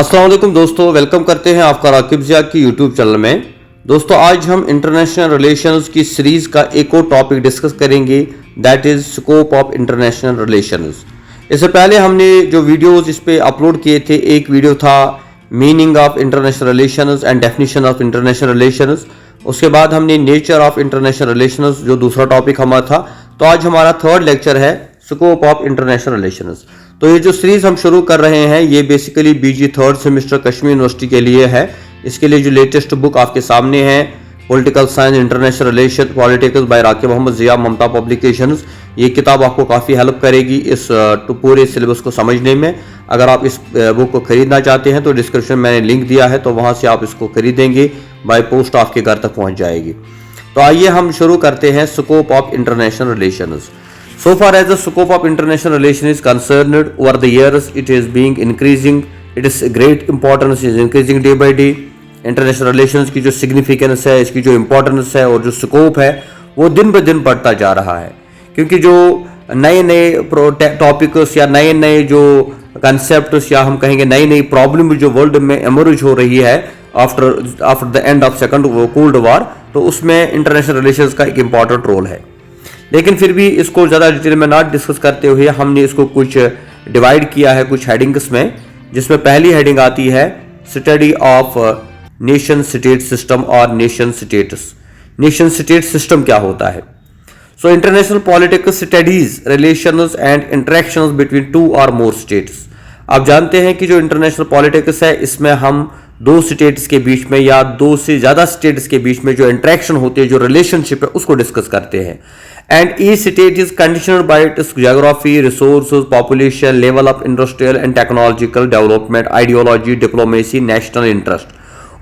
अस्सलाम वालेकुम दोस्तों, वेलकम करते हैं आपका राकिब ज़िया की यूट्यूब चैनल में। दोस्तों आज हम इंटरनेशनल रिलेशंस की सीरीज़ का एक और टॉपिक डिस्कस करेंगे, that is scope of international relations. इससे पहले हमने जो वीडियोस इस पे अपलोड किए थे, एक वीडियो था meaning of international relations and definition of international relations. उसके बाद हमने नेचर ऑफ इंटरनेशनल रिलेशंस जो दूसरा टॉपिक हमारा था। तो आज हमारा थर्ड लेक्चर है स्कोप ऑफ इंटरनेशनल रिलेशंस। तो ये जो सीरीज हम शुरू कर रहे हैं ये बेसिकली बीजी थर्ड सेमेस्टर कश्मीर यूनिवर्सिटी के लिए है। इसके लिए जो लेटेस्ट बुक आपके सामने है, political science international relation politics by Rakib Mohammad Zia, Mamata publications. ये किताब आपको काफ़ी हेल्प करेगी इस पूरे सिलेबस को समझने में। अगर आप इस बुक को खरीदना चाहते हैं तो डिस्क्रिप्शन में मैंने लिंक दिया है, तो वहाँ से आप इसको खरीदेंगे, बाय पोस्ट आपके घर तक पहुँच जाएगी। तो आइए हम शुरू करते हैं scope of international relations. So far as the scope of international relation is concerned, over the years it is being increasing. Its great importance is increasing day by day. International relations की जो significance है, इसकी जो importance है और जो scope है वो दिन ब दिन बढ़ता जा रहा है, क्योंकि जो नए नए टॉपिक्स या नए नए जो कंसेप्ट या हम कहेंगे नई नई प्रॉब्लम जो वर्ल्ड में एमर्ज हो रही है after the end of second cold war, तो उसमें इंटरनेशनल रिलेशंस का एक इम्पॉर्टेंट रोल है। लेकिन फिर भी इसको ज़्यादा डिटेल में ना डिस्कस करते हुए हमने इसको कुछ डिवाइड किया है कुछ हेडिंग्स में, जिसमें पहली हेडिंग आती है study of nation state system और nation states. Nation state system क्या होता है? So international political studies relations and interactions between two और मोर स्टेट्स। आप जानते हैं कि जो इंटरनेशनल पॉलिटिक्स है इसमें हम दो स्टेट्स के बीच में या दो से ज़्यादा स्टेट्स के बीच में जो इंटरेक्शन होती है, जो रिलेशनशिप है, उसको डिस्कस करते हैं। And each state is conditioned by its geography, resources, population, level of industrial and technological development, ideology, diplomacy, national interest।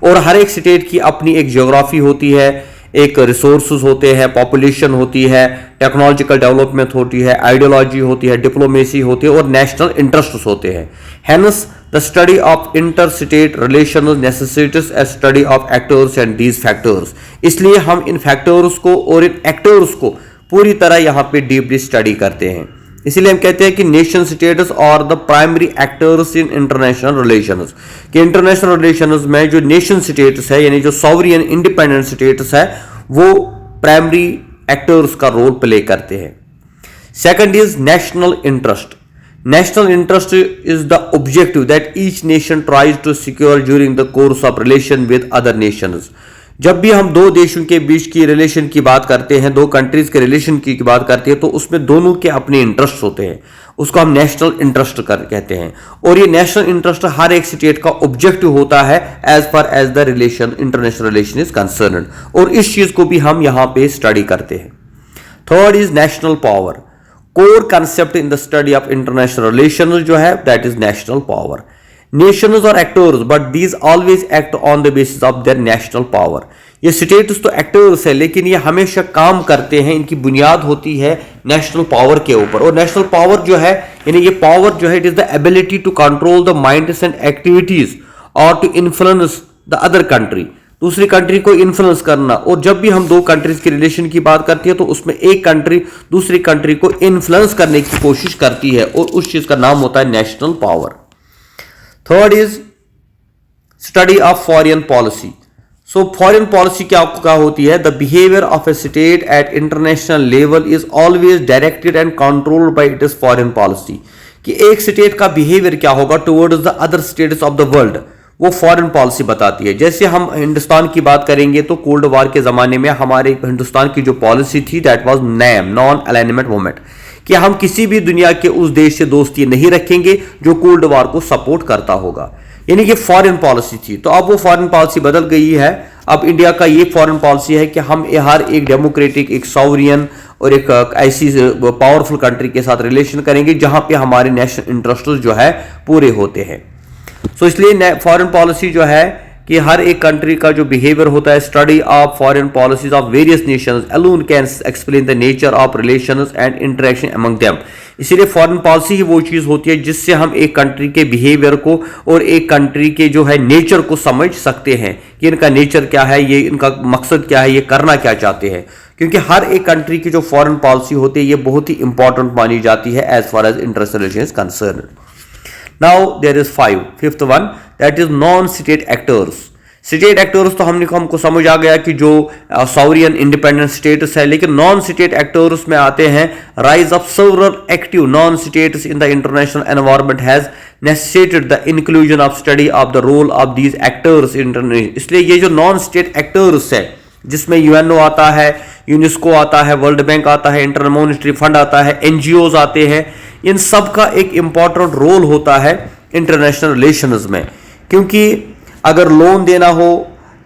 और हर एक स्टेट की अपनी एक जियोग्राफी होती है, एक रिसोर्सेज होते हैं, पॉपुलेशन होती है, टेक्नोलॉजिकल डेवलपमेंट होती है, आइडियोलॉजी होती है, डिप्लोमेसी होती है और नेशनल इंटरेस्ट होते हैं। Hence, the study of interstate relations necessitates a study of actors and these factors। इसलिए हम इन फैक्टर्स को और इन एक्टर्स को पूरी तरह यहाँ पे डीपली स्टडी करते हैं। इसीलिए हम कहते हैं कि नेशन स्टेट्स और the primary actors in international relations, कि इंटरनेशनल रिलेशंस में जो नेशन स्टेट्स है यानी जो सॉवरियन इंडिपेंडेंट स्टेट्स है वो प्राइमरी एक्टर्स का रोल प्ले करते हैं। Second is national interest. National interest is the objective that each nation tries to secure during the course of relation with other nations. जब भी हम दो देशों के बीच की रिलेशन की बात करते हैं, दो कंट्रीज के रिलेशन की बात करते हैं, तो उसमें दोनों के अपने इंटरेस्ट होते हैं, उसको हम नेशनल इंटरेस्ट कहते हैं। और ये नेशनल इंटरेस्ट हर एक स्टेट का ऑब्जेक्टिव होता है as far as the relation international relation is concerned, और इस चीज को भी हम यहां पे स्टडी करते हैं। Third is national power. Core concept in the study of international relation जो है that is national power. Nations और actors but these always act on the basis of their national power. ये स्टेट्स तो actors है लेकिन ये हमेशा काम करते हैं, इनकी बुनियाद होती है नेशनल पावर के ऊपर। और नेशनल पावर जो है यानी ये पावर जो है it is the ability to control the minds and activities और to influence the other country, दूसरी कंट्री को इन्फ्लुएंस करना। और जब भी हम दो कंट्रीज की रिलेशन की बात करती है तो उसमें एक कंट्री दूसरी कंट्री को इन्फ्लुएंस करने की कोशिश करती है और उस चीज का नाम होता है national power. Third is study of foreign policy. So foreign policy क्या होती है? The behaviour of a state at international level is always directed and controlled by its foreign policy. कि एक स्टेट का बिहेवियर क्या होगा towards the other states of the world, वो foreign policy बताती है। जैसे हम हिंदुस्तान की बात करेंगे तो कोल्ड वॉर के जमाने में हमारे हिंदुस्तान की जो पॉलिसी थी that was NAM, non alignment movement, कि हम किसी भी दुनिया के उस देश से दोस्ती नहीं रखेंगे जो कोल्ड वॉर को सपोर्ट करता होगा, यानी कि फॉरेन पॉलिसी थी। तो अब वो फॉरेन पॉलिसी बदल गई है। अब इंडिया का ये फॉरेन पॉलिसी है कि हम हर एक डेमोक्रेटिक, एक सॉवरियन और एक ऐसी पावरफुल कंट्री के साथ रिलेशन करेंगे जहां पे हमारे नेशनल इंटरेस्ट जो है पूरे होते हैं। सो इसलिए फॉरेन पॉलिसी जो है कि हर एक कंट्री का जो बिहेवियर होता है, study of foreign policies of various Nations alone can explain the nature of relations and interaction among them. इसीलिए फॉरेन पॉलिसी ही वो चीज होती है जिससे हम एक कंट्री के बिहेवियर को और एक कंट्री के जो है नेचर को समझ सकते हैं कि इनका नेचर क्या है, ये इनका मकसद क्या है, ये करना क्या चाहते हैं। क्योंकि हर एक कंट्री की जो फॉरेन पॉलिसी होती है ये बहुत ही इंपॉर्टेंट मानी जाती है as far as international relation is concerned. Now there is fifth one, that is non state actors. State actors तो हमको समझ आ गया कि जो सॉवरियन इंडिपेंडेंट स्टेट्स है, लेकिन नॉन स्टेट एक्टर्स में आते हैं rise of several active non states in the international environment has necessitated the inclusion of study of the role of these actors international. इसलिए ये जो नॉन स्टेट एक्टर्स है, जिसमें यूएनओ आता है, यूनेस्को आता है, वर्ल्ड बैंक आता है, इंटरनेशनल मॉनेटरी फंड आता है, एनजीओज आते हैं, इन सब का एक इंपॉर्टेंट रोल होता है इंटरनेशनल रिलेशंस में। क्योंकि अगर लोन देना हो,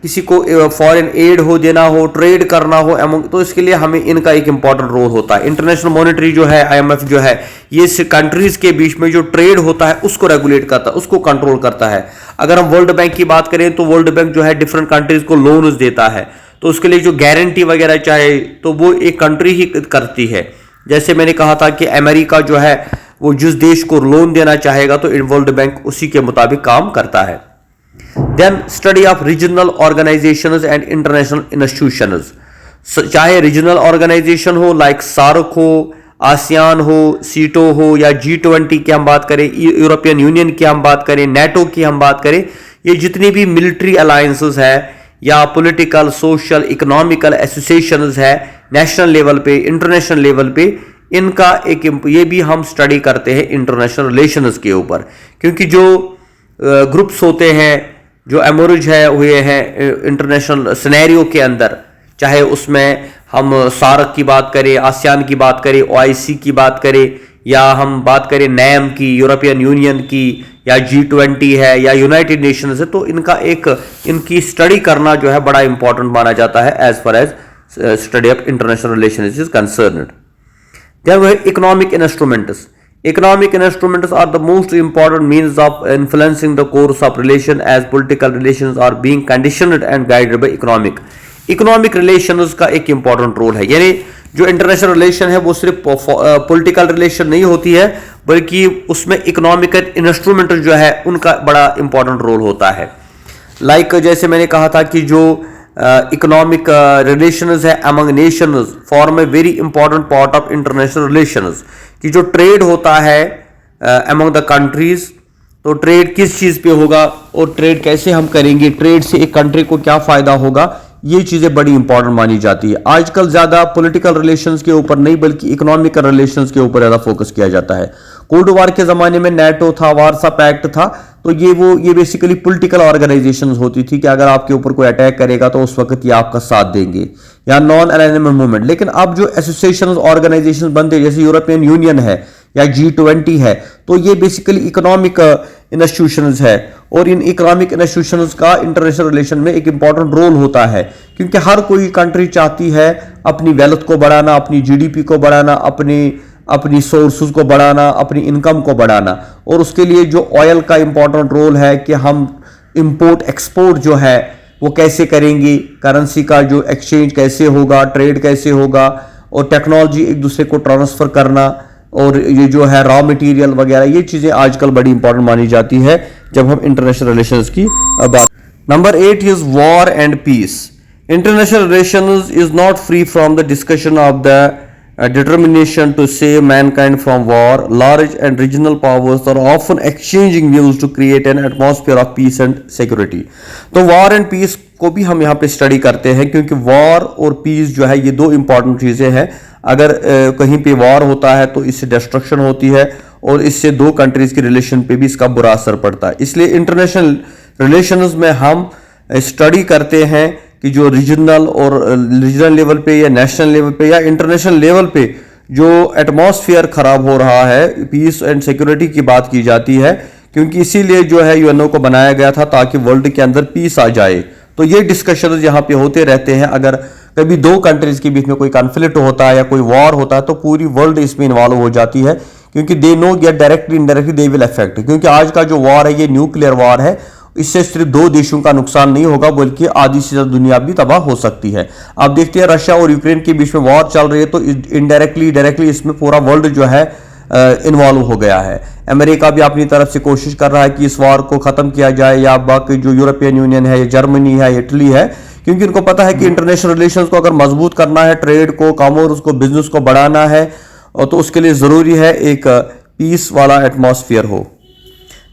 किसी को फॉरेन एड हो देना हो, ट्रेड करना हो, तो इसके लिए हमें इनका एक इंपॉर्टेंट रोल होता है। इंटरनेशनल मॉनेटरी जो है, आईएमएफ जो है, ये कंट्रीज के बीच में जो ट्रेड होता है उसको रेगुलेट करता है, उसको कंट्रोल करता है। अगर हम वर्ल्ड बैंक की बात करें तो वर्ल्ड बैंक जो है डिफरेंट कंट्रीज को लोन्स देता है, तो उसके लिए जो गारंटी वगैरह चाहे तो वो एक कंट्री ही करती है। जैसे मैंने कहा था कि अमेरिका जो है वो जिस देश को लोन देना चाहेगा तो वर्ल्ड बैंक उसी के मुताबिक काम करता है। Then study of regional organisations and international institutions, चाहे रीजनल ऑर्गेनाइजेशन हो लाइक सार्क हो, आसियान हो, सीटो हो, या G20 की हम बात करें, यूरोपियन यूनियन की हम बात करें, नेटो की हम बात करें, ये जितनी भी मिलिट्री अलायंसेस है या पॉलिटिकल, सोशल, इकोनॉमिकल एसोसिएशंस है नेशनल लेवल पे, इंटरनेशनल लेवल पे, इनका एक ये भी हम स्टडी करते हैं इंटरनेशनल रिलेशंस के ऊपर। क्योंकि जो ग्रुप्स होते हैं जो एमर्ज है हुए हैं इंटरनेशनल सिनेरियो के अंदर, चाहे उसमें हम सार्क की बात करें, आसियान की बात करें, OIC की बात करें, या हम बात करें नैम की, यूरोपियन यूनियन की, या G20 है, या यूनाइटेड नेशंस है, तो इनकी स्टडी करना जो है बड़ा इंपॉर्टेंट माना जाता है as far as study of international relations is concerned. Then economic instruments. Economic instruments are the most important means of influencing the course of relation, as political relations are being conditioned and guided by economic. Economic relations का एक important role है, यानी जो international relation है वो सिर्फ political relation नहीं होती है, बल्कि उसमें इकोनॉमिकल इंस्ट्रूमेंट जो है उनका बड़ा इंपॉर्टेंट रोल होता है। लाइक जैसे मैंने कहा था कि जो इकोनॉमिक रिलेशंस है among Nations form a very important part of international relations, कि जो ट्रेड होता है अमंग द कंट्रीज, तो ट्रेड किस चीज पे होगा और ट्रेड कैसे हम करेंगे, ट्रेड से एक कंट्री को क्या फायदा होगा, ये चीजें बड़ी इंपॉर्टेंट मानी जाती है। आजकल ज्यादा पॉलिटिकल रिलेशंस के ऊपर नहीं बल्कि इकोनॉमिकल रिलेशंस के ऊपर ज्यादा फोकस किया जाता है। कोल्ड वॉर के जमाने में नेटो था, वार्सा पैक्ट था, तो ये बेसिकली पॉलिटिकल ऑर्गेनाइजेशंस होती थी कि अगर आपके ऊपर कोई अटैक करेगा तो उस वक्त ये आपका साथ देंगे, या नॉन अलाइनमेंट मूवमेंट। लेकिन अब जो एसोसिएशंस ऑर्गेनाइजेशंस बनते जैसे यूरोपियन यूनियन है या G20 है, तो ये बेसिकली इकोनॉमिक इंस्टीट्यूशंस है, और इन इकोनॉमिक इंस्टीट्यूशंस का इंटरनेशनल रिलेशन में एक इंपॉर्टेंट रोल होता है। क्योंकि हर कोई कंट्री चाहती है अपनी वेल्थ को बढ़ाना, अपनी GDP को बढ़ाना, अपनी सोर्सेज को बढ़ाना, अपनी इनकम को बढ़ाना, और उसके लिए जो ऑयल का इंपॉर्टेंट रोल है कि हम इंपोर्ट एक्सपोर्ट जो है वो कैसे करेंगे, करेंसी का जो एक्सचेंज कैसे होगा, ट्रेड कैसे होगा, और टेक्नोलॉजी एक दूसरे को ट्रांसफर करना, और ये जो है रॉ मटेरियल वगैरह, ये चीजें आजकल बड़ी इंपॉर्टेंट मानी जाती है जब हम इंटरनेशनल रिलेशंस की बात। Number 8 is war and peace. International relations is not free from the discussion of the determination to save mankind from war. Large and regional powers are often exchanging views to create an atmosphere of peace and security. तो war and peace को भी हम यहाँ पे study करते हैं, क्योंकि war और peace जो है ये दो इंपॉर्टेंट चीज़ें हैं। अगर कहीं पे war होता है तो इससे डिस्ट्रक्शन होती है, और इससे दो कंट्रीज के रिलेशन पे भी इसका बुरा असर पड़ता है। इसलिए इंटरनेशनल रिलेशंस में हम स्टडी करते हैं कि जो रीजनल लेवल पे या नेशनल लेवल पे या इंटरनेशनल लेवल पे जो एटमॉस्फेयर खराब हो रहा है, पीस एंड सिक्योरिटी की बात की जाती है, क्योंकि इसीलिए जो है यूएनओ को बनाया गया था ताकि वर्ल्ड के अंदर पीस आ जाए। तो ये डिस्कशन यहाँ पे होते रहते हैं। अगर कभी दो कंट्रीज के बीच में कोई कॉन्फ्लिक्ट होता है या कोई वॉर होता है तो पूरी वर्ल्ड इसमें इन्वॉल्व हो जाती है, क्योंकि दे नो या directly indirectly they will affect. क्योंकि आज का जो वॉर है ये न्यूक्लियर वॉर है, इससे सिर्फ दो देशों का नुकसान नहीं होगा बल्कि आधी से ज्यादा दुनिया भी तबाह हो सकती है। आप देखते हैं रशिया और यूक्रेन के बीच में वॉर चल रही है, तो इनडायरेक्टली डायरेक्टली इसमें पूरा वर्ल्ड जो है इन्वॉल्व हो गया है। अमेरिका भी अपनी तरफ से कोशिश कर रहा है कि इस वॉर को खत्म किया जाए, या बाकी जो यूरोपियन यूनियन है, जर्मनी है, इटली है, क्योंकि उनको पता है कि इंटरनेशनल रिलेशंस को अगर मजबूत करना है, ट्रेड को, कॉमर्स को, बिजनेस को बढ़ाना है, और तो उसके लिए जरूरी है एक पीस वाला एटमॉस्फेयर हो।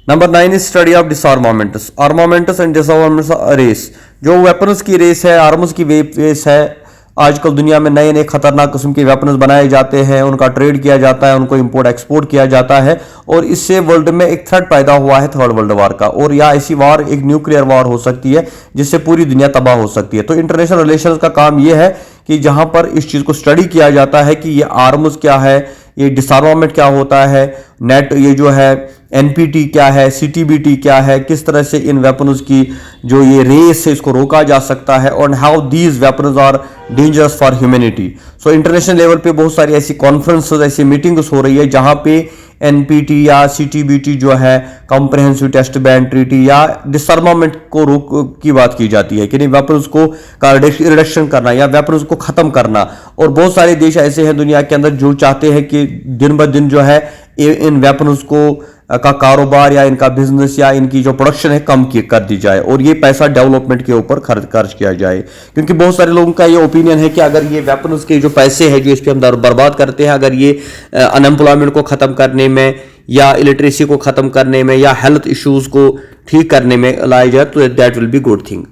Number 9 is study of disarmaments. Armaments and disarmaments race, जो वेपन्स की रेस है, आर्म्स की रेस है। आजकल दुनिया में नए नए खतरनाक किस्म के वेपन्स बनाए जाते हैं, उनका ट्रेड किया जाता है, उनको इंपोर्ट एक्सपोर्ट किया जाता है, और इससे वर्ल्ड में एक थ्रेट पैदा हुआ है थर्ड वर्ल्ड वार का। और या ऐसी वार एक न्यूक्लियर वार हो सकती है जिससे पूरी दुनिया तबाह हो सकती है। तो इंटरनेशनल रिलेशंस का काम यह है कि जहां पर इस चीज को स्टडी किया जाता है कि ये आर्म्स क्या है, ये डिसआर्मामेंट क्या होता है, नेट ये जो है एनपीटी क्या है, सीटीबीटी क्या है, किस तरह से इन वेपन्स की जो ये रेस है इसको रोका जा सकता है, और how these weapons are dangerous for humanity. So international level पे बहुत सारी ऐसी कॉन्फ्रेंसेस, ऐसी मीटिंग्स हो रही है जहां पे एनपीटी या सीटीबीटी जो है, कॉम्प्रिहेंसिव टेस्ट बैन ट्रीटी, या डिसआर्मामेंट को रोक की बात की जाती है कि नहीं, वेपन्स को का रिडक्शन करना या वेपन्स को खत्म करना। और बहुत सारे देश ऐसे हैं दुनिया के अंदर जो चाहते हैं कि दिन ब दिन जो है इन वेपन्स को का कारोबार या इनका बिजनेस या इनकी जो प्रोडक्शन है कम कर दी जाए, और ये पैसा डेवलपमेंट के ऊपर खर्च किया जाए। क्योंकि बहुत सारे लोगों का ये ओपिनियन है कि अगर ये वेपन्स के जो पैसे हैं जो इस पर हम बर्बाद करते हैं, अगर ये अनएम्प्लॉयमेंट को ख़त्म करने में या इलिटरेसी को ख़त्म करने में या हेल्थ इश्यूज़ को ठीक करने में लाया जाए तो that will be good thing.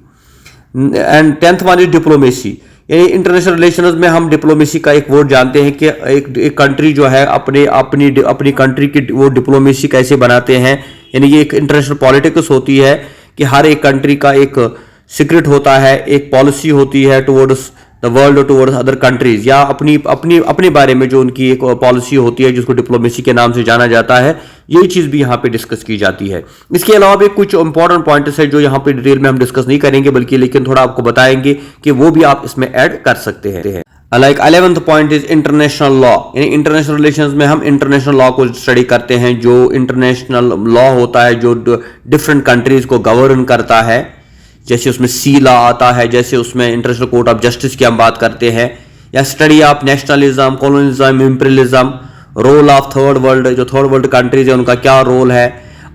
And 10th one is diplomacy. International relations में हम डिप्लोमेसी का एक वर्ड जानते हैं कि एक कंट्री जो है अपनी कंट्री की वो डिप्लोमेसी कैसे बनाते हैं। यानी ये एक इंटरनेशनल पॉलिटिक्स होती है कि हर एक कंट्री का एक सीक्रेट होता है, एक पॉलिसी होती है towards the world, towards other countries, या अपने बारे में जो उनकी एक पॉलिसी होती है जिसको डिप्लोमेसी के नाम से जाना जाता है। यही चीज भी यहाँ पे डिस्कस की जाती है। इसके अलावा भी कुछ इंपॉर्टेंट पॉइंट्स है जो यहाँ पे डिटेल में हम डिस्कस नहीं करेंगे, बल्कि लेकिन थोड़ा आपको बताएंगे कि वो भी आप इसमें ऐड कर सकते हैं। Like 11th point is international law. यानी इंटरनेशनल रिलेशंस में हम इंटरनेशनल लॉ को स्टडी करते हैं। जो इंटरनेशनल लॉ होता है जो डिफरेंट कंट्रीज को गवर्न करता है, जैसे उसमें सी लॉ आता है, जैसे उसमें इंटरनेशनल कोर्ट ऑफ जस्टिस की हम बात करते हैं, या study of nationalism, colonialism, imperialism, role of third world, जो थर्ड वर्ल्ड कंट्रीज है उनका क्या रोल है,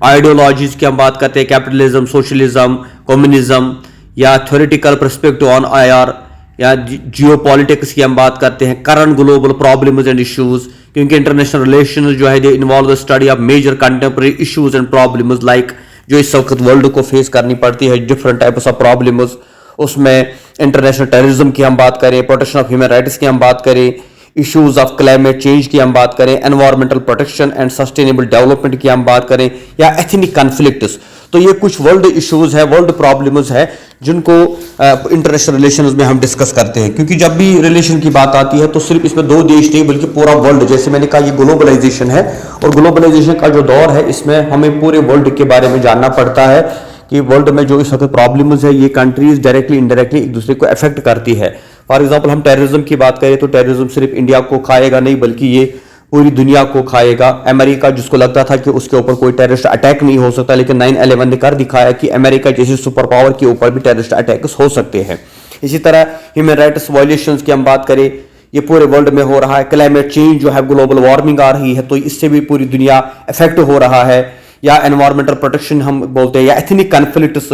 आइडियोलॉजीज की हम बात करते हैं, कैपिटलिज्म, सोशलिज्म, कम्युनिज्म, या थ्योरेटिकल पर्सपेक्टिव ऑन आईआर, या जियोपॉलिटिक्स की हम बात करते हैं, current global problems and issues. क्योंकि इंटरनेशनल रिलेशंस जो है they involve the study of major contemporary issues and problems, like जो इस वक्त वर्ल्ड को फेस करनी पड़ती है, डिफरेंट टाइप्स ऑफ प्रॉब्लम्स। उसमें इंटरनेशनल टेररिज्म की हम बात करें, प्रोटेक्शन ऑफ ह्यूमन राइट्स की हम बात करें, इश्यूज ऑफ क्लाइमेट चेंज की हम बात करें, environmental protection and sustainable development की हम बात करें, या एथनिक कॉन्फ्लिक्ट्स। तो ये कुछ वर्ल्ड इश्यूज है, वर्ल्ड प्रॉब्लम्स है जिनको इंटरनेशनल रिलेशंस में हम डिस्कस करते हैं। क्योंकि जब भी रिलेशन की बात आती है तो सिर्फ इसमें दो देश नहीं बल्कि पूरा वर्ल्ड, जैसे मैंने कहा ये ग्लोबलाइजेशन है, और ग्लोबलाइजेशन का जो दौर है इसमें हमें पूरे वर्ल्ड के बारे में जानना पड़ता है कि वर्ल्ड में जो इस वक्त प्रॉब्लम्स है ये कंट्रीज डायरेक्टली इनडायरेक्टली एक दूसरे को अफेक्ट करती है। फॉर एग्जाम्पल हम टेररिज्म की बात करें तो टेररिज्म सिर्फ इंडिया को खाएगा नहीं बल्कि ये पूरी दुनिया को खाएगा। अमेरिका जिसको लगता था कि उसके ऊपर कोई टेररिस्ट अटैक नहीं हो सकता, लेकिन 9/11 ने कर दिखाया कि अमेरिका जैसी सुपर पावर के ऊपर भी टेररिस्ट अटैक्स हो सकते हैं। इसी तरह ह्यूमन राइट्स वायलेशंस की हम बात करें, ये पूरे वर्ल्ड में हो रहा है। क्लाइमेट चेंज जो है, ग्लोबल वार्मिंग आ रही है तो इससे भी पूरी दुनिया इफेक्ट हो रहा है। या एनवायरमेंटल प्रोटेक्शन हम बोलते हैं, या एथनिक कॉन्फ्लिक्ट्स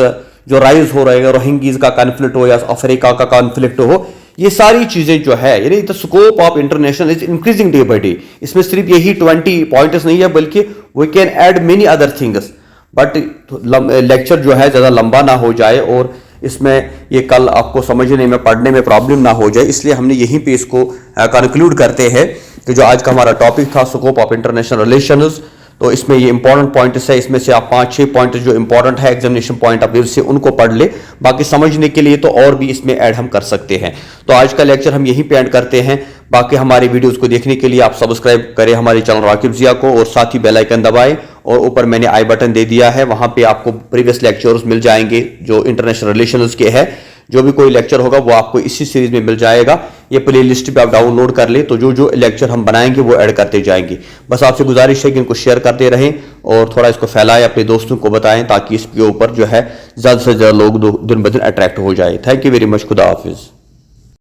जो राइज हो रहे हैं, रोहिंग्याज का कॉन्फ्लिक्ट हो या अफ्रीका का कॉन्फ्लिक्ट हो, ये सारी चीजें जो है, यानी the scope of international is increasing day by day. इसमें सिर्फ यही 20 पॉइंट्स नहीं है बल्कि we can add many other things, but lecture जो है ज्यादा लंबा ना हो जाए और इसमें ये कल आपको समझने में पढ़ने में प्रॉब्लम ना हो जाए, इसलिए हमने यहीं पे इसको कंक्लूड करते हैं कि जो आज का हमारा टॉपिक था स्कोप ऑफ इंटरनेशनल रिलेशंस। तो इसमें ये इंपॉर्टेंट पॉइंट्स है, इसमें से आप 5-6 पॉइंट जो इंपॉर्टेंट है एग्जामिनेशन पॉइंट ऑफ व्यू से उनको पढ़ ले, बाकी समझने के लिए तो और भी इसमें ऐड हम कर सकते हैं। तो आज का लेक्चर हम यहीं पे एंड करते हैं। बाकी हमारी वीडियोस को देखने के लिए आप सब्सक्राइब करें हमारे चैनल राकिब जिया को, और साथ ही बेल आइकन दबाएं, और ऊपर मैंने आई बटन दे दिया है, वहां पे आपको प्रीवियस लेक्चर्स मिल जाएंगे जो इंटरनेशनल रिलेशंस के है। जो भी कोई लेक्चर होगा वो आपको इसी सीरीज में मिल जाएगा। ये प्ले लिस्ट पे आप डाउनलोड कर ले, तो जो जो लेक्चर हम बनाएंगे वो ऐड करते जाएंगे। बस आपसे गुजारिश है कि इनको शेयर करते रहें और थोड़ा इसको फैलाएं, अपने दोस्तों को बताएं, ताकि इसके ऊपर जो है ज़्यादा से ज़्यादा लोग दिन ब दिन अट्रैक्ट हो जाए। Thank you very much. खुदा हाफिज़।